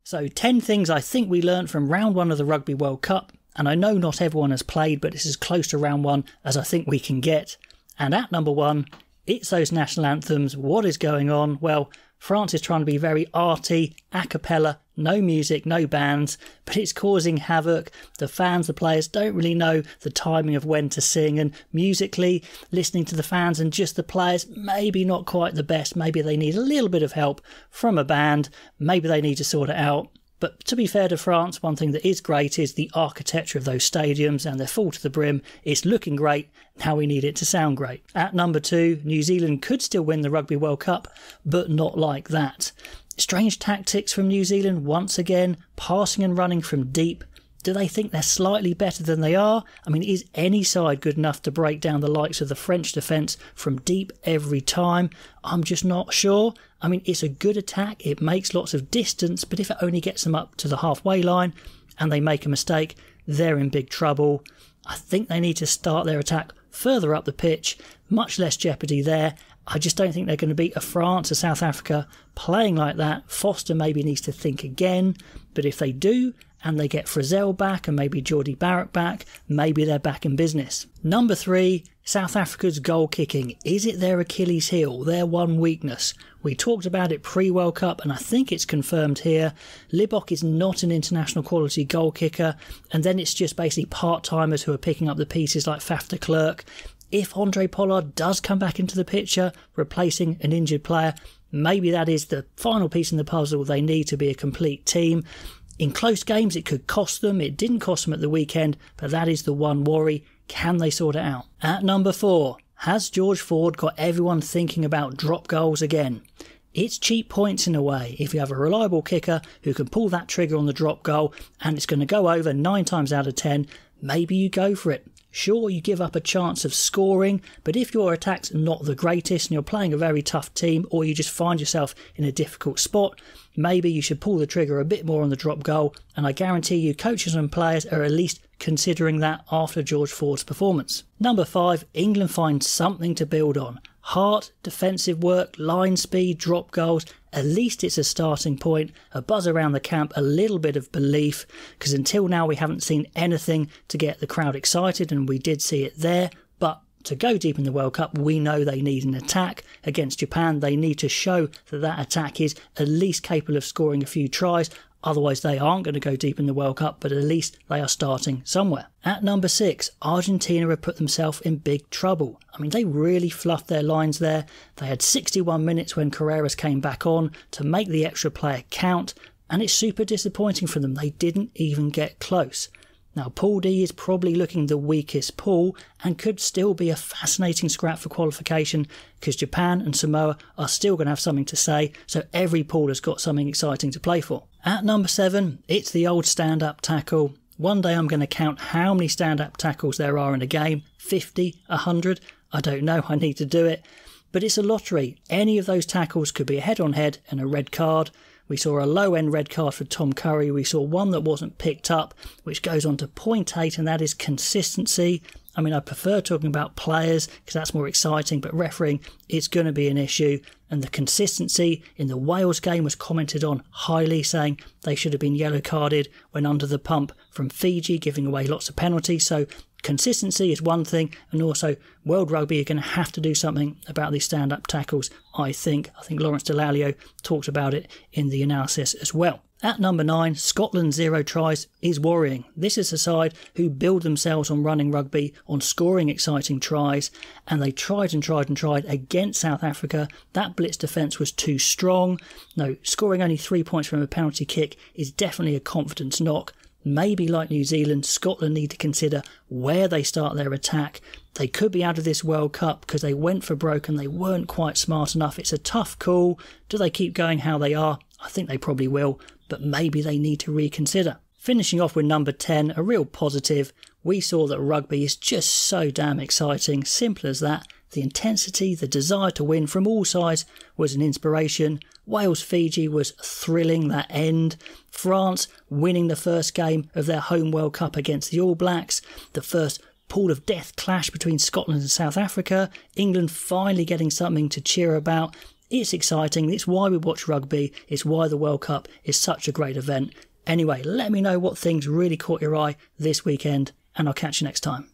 So 10 things I think we learned from round 1 of the Rugby World Cup, and I know not everyone has played, but it's as close to round 1 as I think we can get. And at number 1, it's those national anthems. What is going on? Well, France is trying to be very arty, a cappella, no music, no bands, but it's causing havoc. The fans, the players don't really know the timing of when to sing, and musically, listening to the fans and just the players, maybe not quite the best. Maybe they need a little bit of help from a band. Maybe they need to sort it out. But to be fair to France, one thing that is great is the architecture of those stadiums, and they're full to the brim. It's looking great. Now we need it to sound great. At number 2, New Zealand could still win the Rugby World Cup, but not like that. Strange tactics from New Zealand once again, passing and running from deep. Do they think they're slightly better than they are? I mean, is any side good enough to break down the likes of the French defence from deep every time? I'm just not sure. I mean, it's a good attack. It makes lots of distance, but if it only gets them up to the halfway line and they make a mistake, they're in big trouble. I think they need to start their attack further up the pitch, much less jeopardy there. I just don't think they're going to beat a France or South Africa playing like that. Foster maybe needs to think again, but if they do, and they get Frizzell back and maybe Geordie Barrett back, maybe they're back in business. Number 3, South Africa's goal kicking. Is it their Achilles heel, their one weakness? We talked about it pre-World Cup, and I think it's confirmed here. Libbok is not an international quality goal kicker, and then it's just basically part-timers who are picking up the pieces like Faf de Klerk. If Andre Pollard does come back into the picture, replacing an injured player, maybe that is the final piece in the puzzle they need to be a complete team. In close games, it could cost them. It didn't cost them at the weekend, but that is the one worry. Can they sort it out? At number 4, has George Ford got everyone thinking about drop goals again? It's cheap points in a way. If you have a reliable kicker who can pull that trigger on the drop goal and it's going to go over 9 times out of 10, maybe you go for it. Sure, you give up a chance of scoring, but if your attack's not the greatest and you're playing a very tough team, or you just find yourself in a difficult spot, maybe you should pull the trigger a bit more on the drop goal, and I guarantee you coaches and players are at least considering that after George Ford's performance. Number 5, England finds something to build on. Heart, defensive work, line speed, drop goals. At least it's a starting point, a buzz around the camp, a little bit of belief, because until now we haven't seen anything to get the crowd excited, and we did see it there. But to go deep in the World Cup, we know they need an attack. Against Japan, they need to show that that attack is at least capable of scoring a few tries. Otherwise, they aren't going to go deep in the World Cup, but at least they are starting somewhere. At number 6, Argentina have put themselves in big trouble. I mean, they really fluffed their lines there. They had 61 minutes when Carreras came back on to make the extra player count, and it's super disappointing for them. They didn't even get close. Now, Pool D is probably looking the weakest pool and could still be a fascinating scrap for qualification, because Japan and Samoa are still going to have something to say, so every pool has got something exciting to play for. At number 7, it's the old stand-up tackle. One day I'm going to count how many stand-up tackles there are in a game. 50, 100, I don't know, I need to do it. But it's a lottery. Any of those tackles could be a head-on-head and a red card. We saw a low-end red card for Tom Curry. We saw one that wasn't picked up, which goes on to point 8, and that is consistency. I mean, I prefer talking about players because that's more exciting, but refereeing, it's going to be an issue. And the consistency in the Wales game was commented on highly, saying they should have been yellow carded when under the pump from Fiji, giving away lots of penalties. So consistency is one thing, and also World Rugby are going to have to do something about these stand-up tackles, I think. I think Lawrence Dallaglio talked about it in the analysis as well. At number 9, Scotland's 0 tries is worrying. This is a side who build themselves on running rugby, on scoring exciting tries, and they tried and tried and tried against South Africa. That blitz defence was too strong. No, scoring only 3 points from a penalty kick is definitely a confidence knock. Maybe like New Zealand, Scotland need to consider where they start their attack. They could be out of this World Cup because they went for broke and they weren't quite smart enough. It's a tough call. Do they keep going how they are? I think they probably will, but maybe they need to reconsider. Finishing off with number 10, a real positive. We saw that rugby is just so damn exciting. Simple as that. The intensity, the desire to win from all sides was an inspiration. Wales-Fiji was thrilling, that end. France winning the first game of their home World Cup against the All Blacks. The first pool of death clash between Scotland and South Africa. England finally getting something to cheer about. It's exciting. It's why we watch rugby. It's why the World Cup is such a great event. Anyway, let me know what things really caught your eye this weekend, and I'll catch you next time.